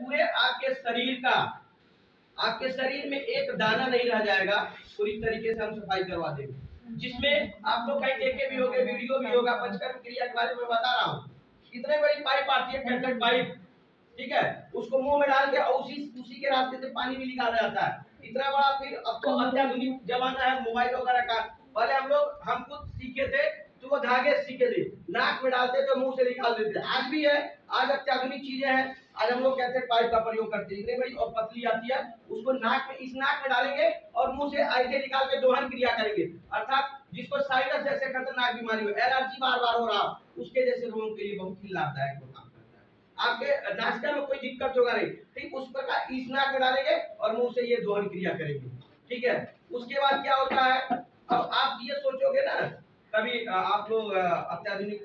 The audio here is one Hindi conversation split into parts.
पूरे आपके शरीर में एक दाना नहीं रह जाएगा, पूरी तरीके से हम सफाई करवा देंगे। जिसमें आप लोग कहीं देखे भी होंगे, वीडियो भी होगा, पंचकर्म क्रिया के बारे में बता रहा हूँ। इतने बड़ी पाइप आती है, कैंसर पाइप, ठीक है, उसको मुंह में डाल के और उसी के रास्ते से पानी भी निकाला जाता है। इतना बड़ा फिर अब तो अत्याधुनिक जमाना है मोबाइल वगैरह का। पहले हम खुद सीखे थे तो वो धागे सीखे थे, नाक में डालते थे, मुंह से निकाल देते। आज भी है, आज अत्याधुनिक चीजें हैं। आज हम लोग कैसे पाइप का प्रयोग करते हैं, इतनी बड़ी और पतली आती है, उसको इस नाक में डालेंगे और मुंह से ऐसे निकाल के दोहन क्रिया करेंगे। अर्थात जिसको साइनस जैसे खतरनाक बीमारी हो, एलर्जी बार बार हो रहा, उसके जैसे रोगों के लिए बहुत ही लाभदायक होगा। आपके नाश्ता में कोई दिक्कत होगा नहीं, ठीक उस प्रकार इस नाक में डालेंगे और मुंह से ये दोहन क्रिया करेंगे, ठीक है। उसके बाद क्या होता है, अब आप ये सोचोगे ना, कभी आप लोग अत्याधुनिक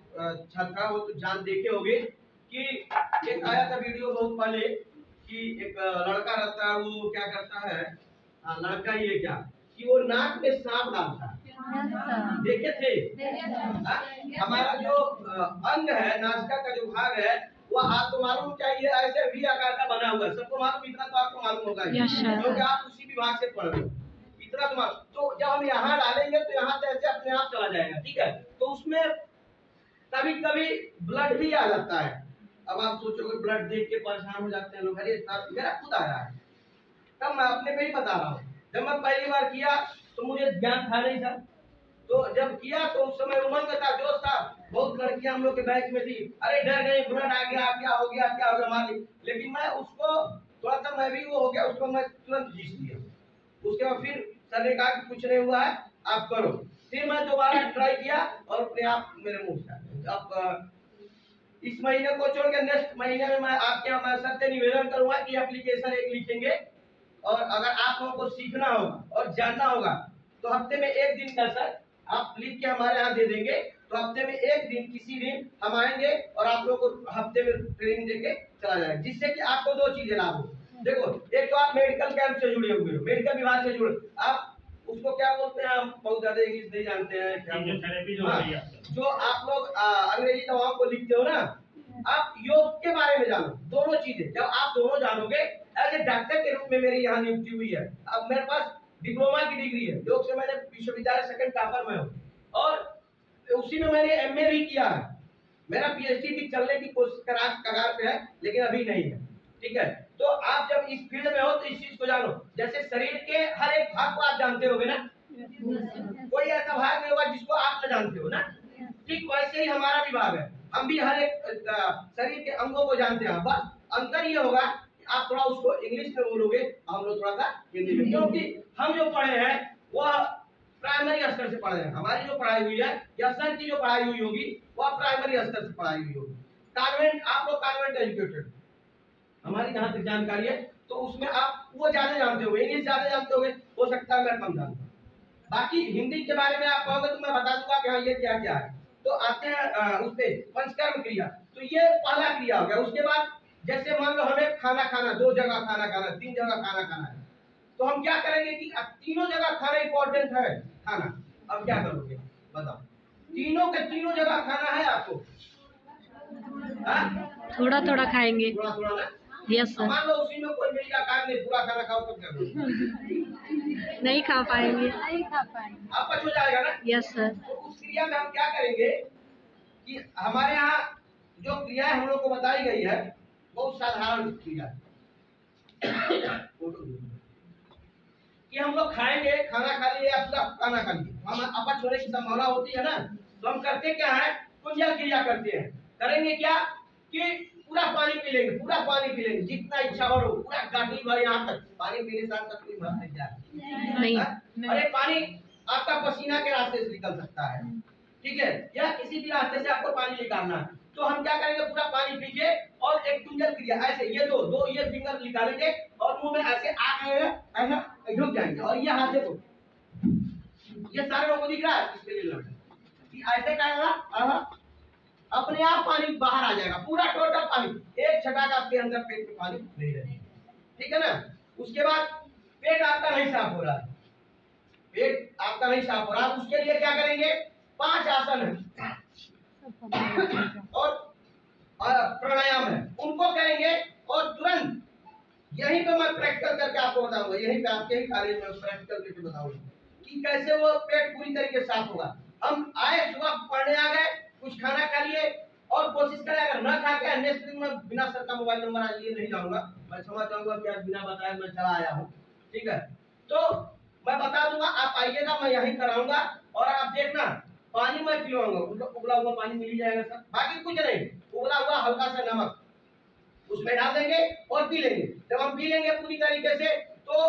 छात्रा हो तो जान देखे होंगे कि एक आया था वीडियो बहुत पहले कि एक लड़का रहता है, वो क्या करता है, लड़का ये क्या कि वो नाक में सांप डालता है, देखे थे। हमारा जो अंग है, नासिका का जो भाग है, वो आपको मालूम चाहिए ऐसे वी आकार का बना हुआ है, सबको मालूम, इतना तो आपको मालूम होगा क्योंकि आप उसी विभाग से पढ़ रहे हो, इतना तो मालूम। तो जब हम यहाँ डालेंगे तो यहाँ से ऐसे अपने आप चला जाएगा, ठीक है। तो उसमें कभी कभी ब्लड भी आ जाता है। अब आप सोचोगे ब्लड देख के परेशान हो जाते हैं लोग, अरे मेरा खुद आ रहा है। तब मैं अपने पे ही बता रहा हूँ, जब मैं पहली बार किया तो मुझे ज्ञान था नहीं था, तो जब किया तो उस समय उमंग था, जोश था, बहुत लड़कियां हम लोग के बैच में थी, अरे डर गई, ब्लड आ गया, क्या हो गया मान ली। लेकिन मैं उसको थोड़ा सा मैं भी वो हो गया, उसको मैं तुरंत जीत लिया। उसके बाद फिर सर ने कहा कि कुछ नहीं हुआ है, आप करो। फिर मैं दोबारा ट्राई किया और अपने आप मेरे मुंह से। अब इस महीने को छोड़ के नेक्स्ट महीने में मैं आपके यहाँ मैं सबसे निवेदन करूंगा कि एप्लीकेशन एक लिखेंगे, और अगर आप लोगों को सीखना होगा और जानना होगा तो हफ्ते में एक दिन का सर आप लिख के हमारे यहाँ दे देंगे, तो हफ्ते में एक दिन किसी दिन हम आएंगे और आप लोगों को हफ्ते में ट्रेनिंग देके चला जाएगा, जिससे कि आपको दो चीजें लाभ हो। देखो, एक तो आप मेडिकल कैंप से जुड़े हुए हो, मेडिकल विभाग से जुड़े, आप उसको क्या बोलते हैं, हम बहुत ज्यादा इंग्लिश नहीं जानते हैं, जो आप लोग अंग्रेजी दवाओं को लिखते हो ना, आप योग के बारे में जानो, दोनों चीजें। जब आप दोनों जानोगे, एज ए डॉक्टर के रूप में मेरी यहाँ नियुक्ति हुई है। अब मेरे पास डिप्लोमा की डिग्री है, योग से मैंने विश्वविद्यालय सेकंड टॉपर में हूँ, और उसी में मैंने एमए भी किया है। मेरा पीएचडी भी चलने की कोशिश कगार पे है, लेकिन अभी नहीं है, ठीक है। तो आप जब इस फील्ड में हो तो इस चीज को जानो, जैसे शरीर के हर एक भाग को आप जानते होगे ना, कोई ऐसा भाग नहीं होगा जिसको आप न जानते हो ना, ठीक वैसे ही हमारा विभाग है, हम भी हर एक शरीर के अंगों को जानते हैं। बस अंतर ये होगा कि आप थोड़ा उसको इंग्लिश में बोलोगे, हम लोग थोड़ा सा हिंदी में, क्योंकि हम जो पढ़े हैं वह प्राइमरी स्तर से पढ़े हैं। हमारी जो पढ़ाई हुई है या सर की जो पढ़ाई हुई होगी वह प्राइमरी स्तर से पढ़ाई हुई होगी। कॉन्वेंट, आप लोग कॉन्वेंट एजुकेटेड, हमारी जहाँ तक जानकारी है तो उसमें आप वो ज्यादा जानते हो, इंग्लिश ज्यादा जानते होगे, हो सकता है मैं कम जानता हूँ। बाकी हिंदी के बारे में आप कहोगे तो मैं बता दूंगा कि हाँ ये क्या क्या है। तो आते हैं उस पे पंचकर्म क्रिया, तो ये पहला क्रिया हो गया। उसके बाद जैसे मान लो हमें खाना खाना, 2 जगह खाना खाना, 3 जगह खाना खाना है, तो हम क्या करेंगे कि अब तीनों जगह खाना इंपॉर्टेंट है खाना। अब क्या करोगे बताओ, तीनों के तीनों जगह खाना है आपको, थोड़ा थोड़ा खाएंगे, थोड़ा थोड़ा ना, यस सर। मान लो उसी में कोई मिल गया, नहीं पूरा खाना खाओ तो क्या करोगे, नहीं खा पाएंगे, आप पच हो जाएगा ना, यस सर। तो उस क्रिया में हम क्या करेंगे कि हमारे यहाँ जो क्रिया हम लोग को बताई गई है बहुत साधारण क्रिया कि हम लोग खाएंगे, खाना खा लिए या पूरा खाना खा लिए, हम अपच होने की संभावना होती है ना, तो हम करते क्या है, कुंजल क्रिया करते हैं। करेंगे क्या कि पूरा पानी पी लेंगे, पूरा पानी पी लेंगे, जितना इच्छा हो पूरा गाड़ी भर, यहाँ तक पानी पीने साथ तक कोई मर नहीं जाए नहीं। अरे पानी आपका पसीना के रास्ते से निकल सकता है, ठीक है, या किसी भी रास्ते से आपको पानी निकालना है, तो हम क्या करेंगे, पूरा पानी पी के और एक कुंजल क्रिया ऐसे ये दो ये फिंगर निकालेंगे और मुंह में ऐसे ऐसा ढुक जाएंगे, और ये हाथ देखो, ये सारे लोगों को दिख रहा है, इसके लिए कि ऐसे करेगा, अपने आप पानी बाहर आ जाएगा, पूरा टोटल पानी, एक छटाक आपके अंदर पेट में पानी नहीं रहेगा, ठीक है ना। उसके बाद पेट आपका नहीं साफ हो रहा है, पेट आपका नहीं साफ हो रहा, उसके लिए क्या करेंगे, 5 आसन है और प्राणायाम है, उनको करेंगे और तुरंत बताऊंगा, यही पे आपके ही कॉलेज में प्रैक्टिकल करके बताऊंगा कि कैसे वो पेट पूरी तरीके से साफ होगा। हम आए सुबह पढ़ने आ गए, कुछ खाना खा लिए और कोशिश करें अगर न खा के नेक्स्ट दिन में बिना सर का मोबाइल नंबर आज लिए नहीं जाऊंगा, मैं क्षमा चाहूंगा कि आज बिना बताए मैं चला आया हूँ। ठीक है, तो मैं बता दूंगा, आप आइएगा, मैं यही कराऊंगा और आप देखना पानी मैं पिलवाऊंगा, उबला हुआ पानी मिल ही जाएगा सर, बाकी कुछ नहीं, उबला हुआ हल्का सा नमक उसमें डाल देंगे और पी लेंगे। जब हम पी लेंगे पूरी तरीके से तो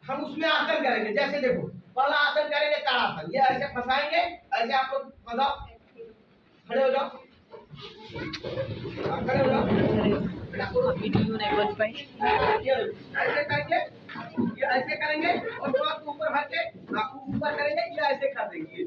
हम उसमें आसन करेंगे। जैसे देखो पहला आसन करेंगे ताड़ासन, ये ऐसे फंसाएंगे, ऐसे आप लोग फंसाओ, खड़े हो जाओ, खड़े हो जाओ, वीडियो नहीं बन पाई। ऐसे करके ये ऐसे करेंगे और थोड़ा ऊपर भर के ऊपर करेंगे, ये ऐसे कर देंगे।